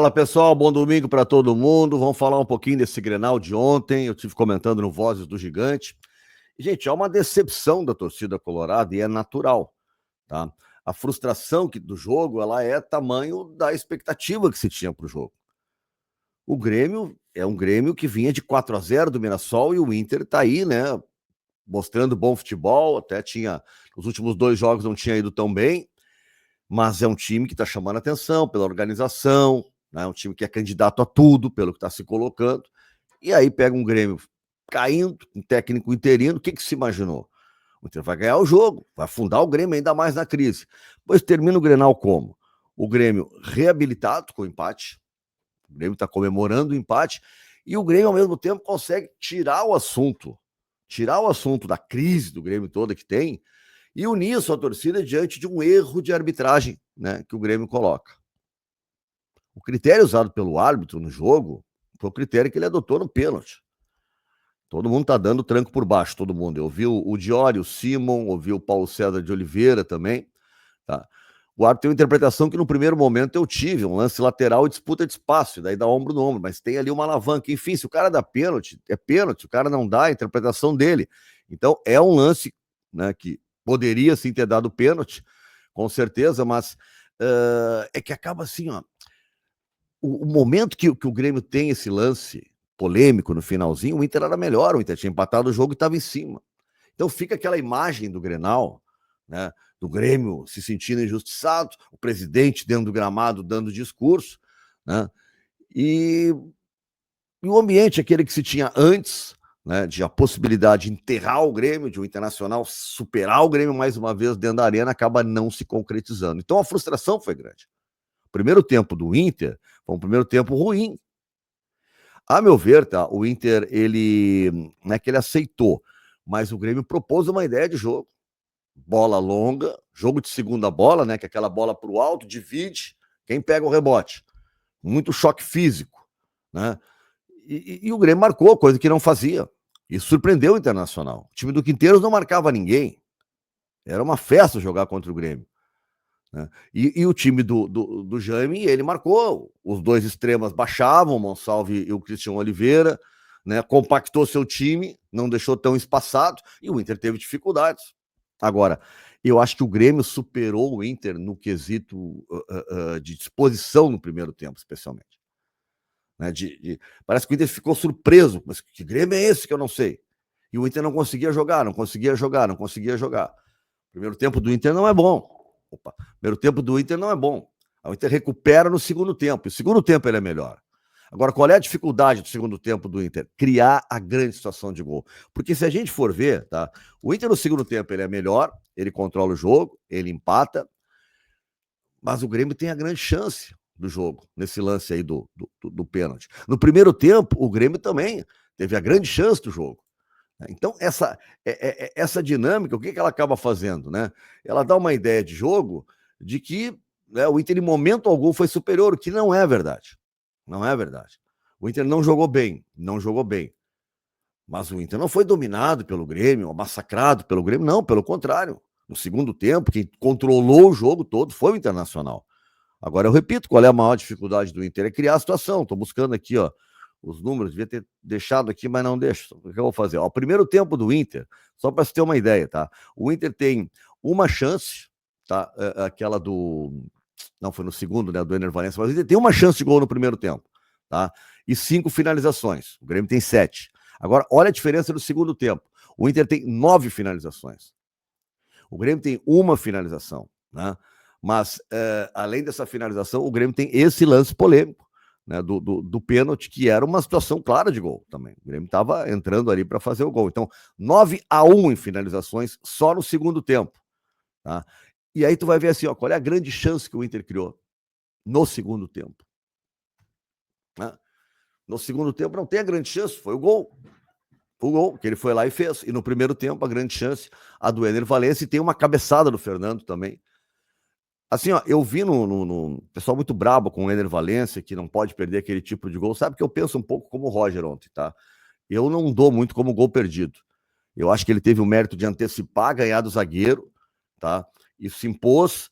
Fala pessoal, bom domingo para todo mundo. Vamos falar um pouquinho desse Grenal de ontem. Eu tive comentando no Vozes do Gigante. Gente, é uma decepção da torcida colorada e é natural, tá? A frustração do jogo, ela é tamanho da expectativa que se tinha para o jogo. O Grêmio é um Grêmio que vinha de 4-0 do Mirassol e o Inter tá aí, né? Mostrando bom futebol, até tinha os últimos 2 jogos não tinha ido tão bem, mas é um time que está chamando atenção pela organização, né? Um time que é candidato a tudo pelo que está se colocando. E aí pega um Grêmio caindo, um técnico interino, o que se imaginou? O Inter vai ganhar o jogo, vai afundar o Grêmio ainda mais na crise. Pois termina o Grenal como? O Grêmio reabilitado com o empate, o Grêmio está comemorando o empate, e o Grêmio, ao mesmo tempo, consegue tirar o assunto da crise do Grêmio toda que tem, e unir a sua torcida diante de um erro de arbitragem, né, que o Grêmio coloca. O critério usado pelo árbitro no jogo foi o critério que ele adotou no pênalti. Todo mundo tá dando tranco por baixo, todo mundo. Eu vi o Diori, o Simon, ouvi o Paulo César de Oliveira também, tá? O árbitro tem uma interpretação que no primeiro momento eu tive, um lance lateral e disputa de espaço, e daí dá ombro no ombro, mas tem ali uma alavanca. Enfim, se o cara dá pênalti, é pênalti, o cara não dá a interpretação dele. Então é um lance, né, que poderia sim ter dado pênalti, com certeza, mas é que acaba assim, ó. O momento que o Grêmio tem esse lance polêmico no finalzinho, o Inter era melhor, o Inter tinha empatado o jogo e estava em cima. Então fica aquela imagem do Grenal, né, do Grêmio se sentindo injustiçado, o presidente dentro do gramado dando discurso, né, e o ambiente, aquele que se tinha antes, né, de a possibilidade de enterrar o Grêmio, de o Internacional superar o Grêmio mais uma vez dentro da arena, acaba não se concretizando. Então a frustração foi grande. O primeiro tempo do Inter foi um primeiro tempo ruim. A meu ver, tá, o Inter, ele não é que ele aceitou, mas o Grêmio propôs uma ideia de jogo. Bola longa, jogo de segunda bola, né, que é aquela bola para o alto, divide, quem pega o rebote. Muito choque físico, né? E o Grêmio marcou, coisa que não fazia. E surpreendeu o Internacional. O time do Quinteiros não marcava ninguém. Era uma festa jogar contra o Grêmio. Né? E o time do Jaime, ele marcou. Os 2 extremas baixavam, o Monsalve e o Cristian Oliveira, né? Compactou seu time, não deixou tão espaçado, e o Inter teve dificuldades. Agora, eu acho que o Grêmio superou o Inter no quesito de disposição no primeiro tempo, especialmente. Né? Parece que o Inter ficou surpreso, mas que Grêmio é esse que eu não sei? E o Inter não conseguia jogar. O primeiro tempo do Inter não é bom. O primeiro tempo do Inter não é bom. O Inter recupera no segundo tempo. O segundo tempo ele é melhor. Agora, qual é a dificuldade do segundo tempo do Inter? Criar a grande situação de gol. Porque se a gente for ver, tá? O Inter no segundo tempo ele é melhor, ele controla o jogo, ele empata, mas o Grêmio tem a grande chance do jogo, nesse lance aí do pênalti. No primeiro tempo, o Grêmio também teve a grande chance do jogo. Então, essa dinâmica, o que ela acaba fazendo? Né? Ela dá uma ideia de jogo de que, né, o Inter, em momento algum, foi superior, o que não é verdade. Não é verdade. O Inter não jogou bem. Mas o Inter não foi dominado pelo Grêmio, massacrado pelo Grêmio, não, pelo contrário. No segundo tempo, quem controlou o jogo todo foi o Internacional. Agora, eu repito, qual é a maior dificuldade do Inter? É criar a situação. Estou buscando aqui, ó, os números, devia ter deixado aqui, mas não deixo. O que eu vou fazer? Ó, o primeiro tempo do Inter, só para você ter uma ideia, tá? O Inter tem uma chance, tá? Aquela do... Não, foi no segundo, né? Do Ener Valencia, mas o Inter tem uma chance de gol no primeiro tempo, tá? E 5 finalizações. O Grêmio tem 7. Agora, olha a diferença do segundo tempo. O Inter tem 9 finalizações. O Grêmio tem uma finalização, né? Mas, além dessa finalização, o Grêmio tem esse lance polêmico, né, do pênalti, que era uma situação clara de gol também. O Grêmio estava entrando ali para fazer o gol. Então, 9-1 em finalizações só no segundo tempo. Tá? E aí tu vai ver assim, ó, qual é a grande chance que o Inter criou no segundo tempo. Né? No segundo tempo não tem a grande chance, foi o gol. O gol que ele foi lá e fez. E no primeiro tempo, a grande chance, a do Ener Valencia, e tem uma cabeçada do Fernando também. Assim, ó, eu vi no pessoal muito brabo com o Ener Valencia, que não pode perder aquele tipo de gol. Sabe que eu penso um pouco como o Roger ontem, tá? Eu não dou muito como gol perdido. Eu acho que ele teve o mérito de antecipar, ganhar do zagueiro, tá? E se impôs,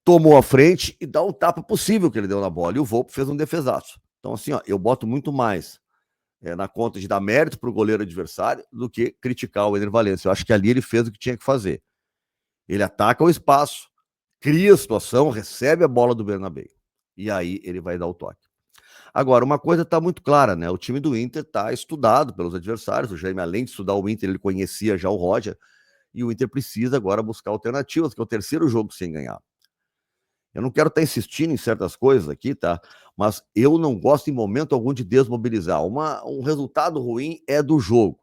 tomou a frente e dá o tapa possível que ele deu na bola. E o Volpe fez um defesaço. Então, assim, ó, eu boto muito mais na conta de dar mérito para o goleiro adversário do que criticar o Ener Valencia. Eu acho que ali ele fez o que tinha que fazer. Ele ataca o espaço, cria a situação, recebe a bola do Bernabéu. E aí ele vai dar o toque. Agora, uma coisa está muito clara, né? O time do Inter está estudado pelos adversários. O Jaime, além de estudar o Inter, ele conhecia já o Roger. E o Inter precisa agora buscar alternativas, que é o terceiro jogo sem ganhar. Eu não quero estar insistindo em certas coisas aqui, tá? Mas eu não gosto em momento algum de desmobilizar. Um resultado ruim é do jogo,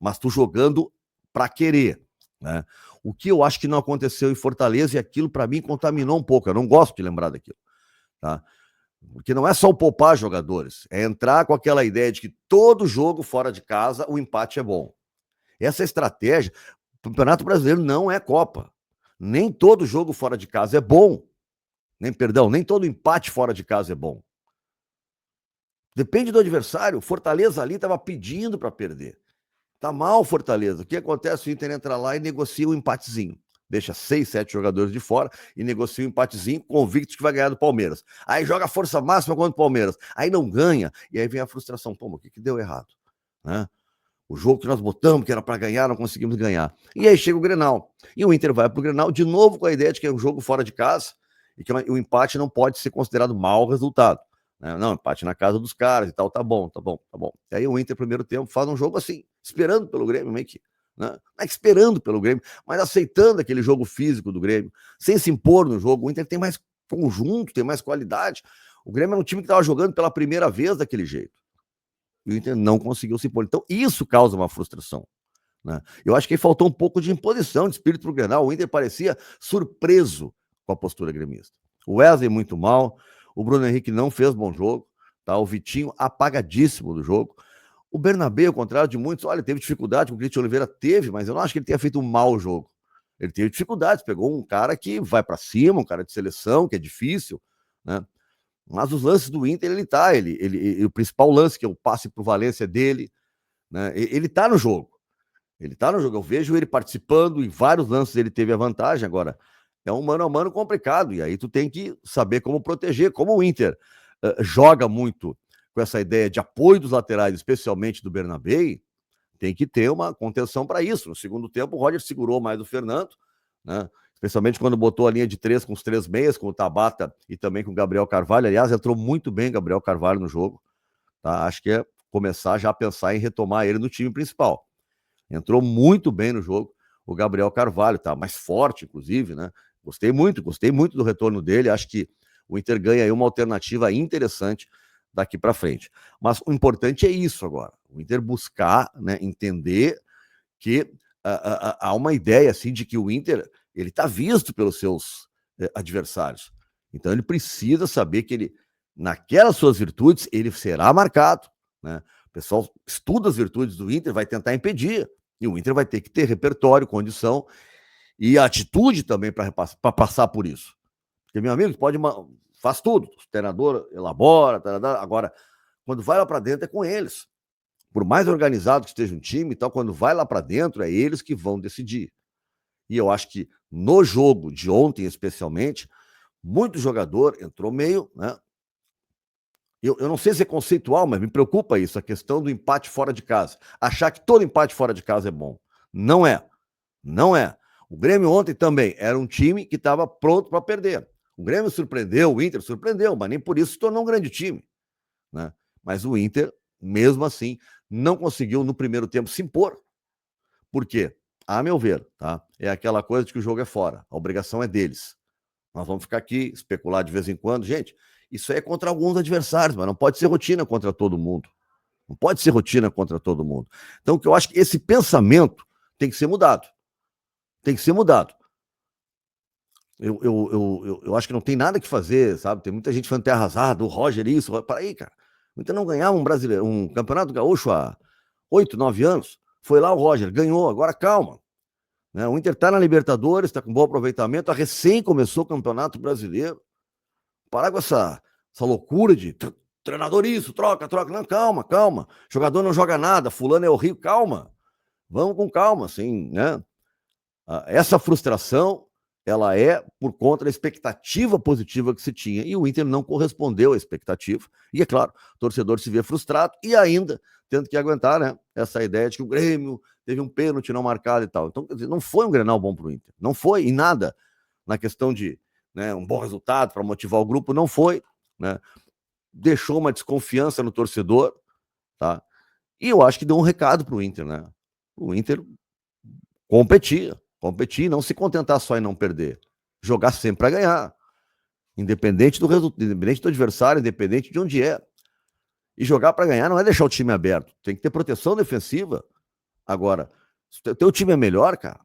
mas tu jogando para querer, né? O que eu acho que não aconteceu em Fortaleza e aquilo para mim contaminou um pouco. Eu não gosto de lembrar daquilo, tá? Porque não é só o poupar jogadores, é entrar com aquela ideia de que todo jogo fora de casa o empate é bom. Essa estratégia, o Campeonato Brasileiro não é Copa. Nem todo jogo fora de casa é bom. Nem todo empate fora de casa é bom. Depende do adversário. Fortaleza ali estava pedindo para perder. Tá mal Fortaleza. O que acontece? O Inter entra lá e negocia um empatezinho. Deixa 6, 7 jogadores de fora e negocia um empatezinho convicto que vai ganhar do Palmeiras. Aí joga a força máxima contra o Palmeiras. Aí não ganha. E aí vem a frustração. Pô, o que deu errado? Né? O jogo que nós botamos, que era para ganhar, não conseguimos ganhar. E aí chega o Grenal. E o Inter vai para o Grenal de novo com a ideia de que é um jogo fora de casa e que o empate não pode ser considerado mau resultado. Não, empate na casa dos caras e tal, tá bom. E aí o Inter, primeiro tempo, faz um jogo assim, esperando pelo Grêmio, meio que, né? Não é que esperando pelo Grêmio, mas aceitando aquele jogo físico do Grêmio, sem se impor no jogo. O Inter tem mais conjunto, tem mais qualidade. O Grêmio é um time que estava jogando pela primeira vez daquele jeito. E o Inter não conseguiu se impor. Então, isso causa uma frustração, né? Eu acho que aí faltou um pouco de imposição, de espírito pro Grenal. O Inter parecia surpreso com a postura gremista. O Wesley muito mal, o Bruno Henrique não fez bom jogo, tá? O Vitinho apagadíssimo do jogo. O Bernabéu, ao contrário de muitos, olha, teve dificuldade, o Cristian Oliveira teve, mas eu não acho que ele tenha feito um mau jogo. Ele teve dificuldades, pegou um cara que vai para cima, um cara de seleção, que é difícil, né? Mas os lances do Inter, o principal lance, que é o passe pro Valência dele, né? Ele tá no jogo. Ele tá no jogo. Eu vejo ele participando, em vários lances ele teve a vantagem. Agora, é um mano a mano complicado, e aí tu tem que saber como proteger. Como o Inter joga muito com essa ideia de apoio dos laterais, especialmente do Bernabéu, tem que ter uma contenção para isso. No segundo tempo, o Roger segurou mais o Fernando, né? Especialmente quando botou a linha de 3 com os 3 meias, com o Tabata e também com o Gabriel Carvalho. Aliás, entrou muito bem o Gabriel Carvalho no jogo, tá? Acho que é começar já a pensar em retomar ele no time principal. Entrou muito bem no jogo o Gabriel Carvalho, tá mais forte, inclusive, né? Gostei muito do retorno dele. Acho que o Inter ganha aí uma alternativa interessante daqui para frente. Mas o importante é isso agora. O Inter buscar, né, entender que há uma ideia assim de que o Inter ele está visto pelos seus adversários. Então ele precisa saber que ele, naquelas suas virtudes, ele será marcado, né? O pessoal estuda as virtudes do Inter, vai tentar impedir. E o Inter vai ter que ter repertório, condição e atitude também para passar por isso. Porque, meu amigo, faz tudo. O treinador elabora, agora, quando vai lá para dentro é com eles. Por mais organizado que esteja um time e tal, quando vai lá para dentro, é eles que vão decidir. E eu acho que no jogo de ontem, especialmente, muito jogador entrou meio, né? Eu não sei se é conceitual, mas me preocupa isso, a questão do empate fora de casa. Achar que todo empate fora de casa é bom. Não é. Não é. O Grêmio ontem também era um time que estava pronto para perder. O Grêmio surpreendeu, o Inter surpreendeu, mas nem por isso se tornou um grande time, né? Mas o Inter, mesmo assim, não conseguiu no primeiro tempo se impor. Por quê? A meu ver, tá? É aquela coisa de que o jogo é fora. A obrigação é deles. Nós vamos ficar aqui, especular de vez em quando. Gente, isso aí é contra alguns adversários, mas não pode ser rotina contra todo mundo. Não pode ser rotina contra todo mundo. Então, o que eu acho que esse pensamento tem que ser mudado. Tem que ser mudado. Eu acho que não tem nada que fazer, sabe? Tem muita gente falando terra arrasada, o Roger isso. Para aí, cara. O Inter não ganhava um campeonato gaúcho há 8, 9 anos. Foi lá o Roger, ganhou. Agora calma. Né? O Inter está na Libertadores, está com bom aproveitamento. Recém começou o Campeonato Brasileiro. Parar com essa loucura de treinador isso, troca. Não, calma. Jogador não joga nada, fulano é horrível. Calma. Vamos com calma, assim, né? Essa frustração ela é por conta da expectativa positiva que se tinha, e o Inter não correspondeu à expectativa, e é claro, o torcedor se vê frustrado, e ainda tendo que aguentar, né, essa ideia de que o Grêmio teve um pênalti não marcado e tal. Então, quer dizer, não foi um Grenal bom para o Inter, não foi em nada, na questão de, né, um bom resultado para motivar o grupo, não foi, né, deixou uma desconfiança no torcedor, tá? E eu acho que deu um recado para o Inter, né? O Inter competir, não se contentar só em não perder, jogar sempre para ganhar, independente do resultado, independente do adversário, independente de onde é. E jogar para ganhar não é deixar o time aberto, tem que ter proteção defensiva. Agora, se o teu time é melhor, cara,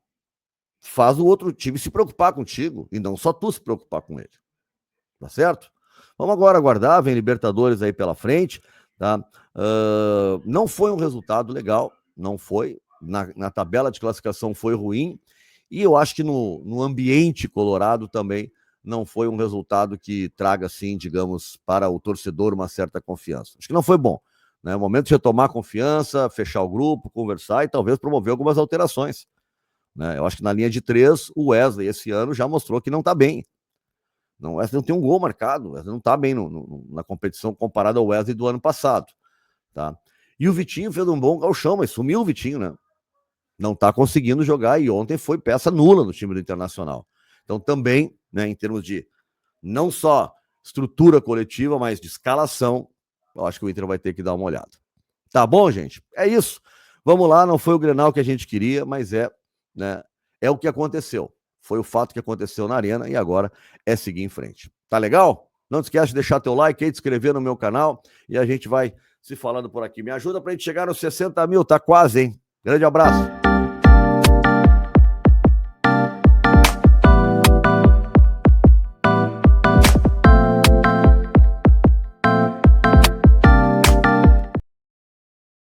faz o outro time se preocupar contigo e não só tu se preocupar com ele. Tá certo? Vamos agora aguardar, vem Libertadores aí pela frente, tá? Não foi um resultado legal, não foi. Na tabela de classificação foi ruim, e eu acho que no ambiente colorado também não foi um resultado que traga, assim, digamos, para o torcedor uma certa confiança. Acho que não foi bom, né? O momento de retomar a confiança, fechar o grupo, conversar e talvez promover algumas alterações, né? Eu acho que na linha de 3, o Wesley esse ano já mostrou que não está bem. Não, o Wesley não tem um gol marcado, o Wesley não está bem na competição comparado ao Wesley do ano passado, tá? E o Vitinho fez um bom gauchão, mas sumiu o Vitinho, né? Não está conseguindo jogar, e ontem foi peça nula no time do Internacional. Então também, né, em termos de não só estrutura coletiva, mas de escalação, eu acho que o Inter vai ter que dar uma olhada. Tá bom, gente? É isso. Vamos lá, não foi o Grenal que a gente queria, mas né, é o que aconteceu. Foi o fato que aconteceu na arena, e agora é seguir em frente. Tá legal? Não esquece de deixar teu like aí, de inscrever no meu canal, e a gente vai se falando por aqui. Me ajuda pra gente chegar nos 60 mil, tá quase, hein? Grande abraço.